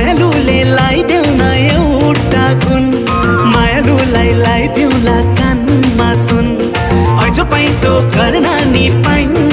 मायालुले लाइदेऊ न एउटा गुण मायालुलाई लाइदेऊला कानमा सुन ऐचो पाइचो गर्न नि पाइन्न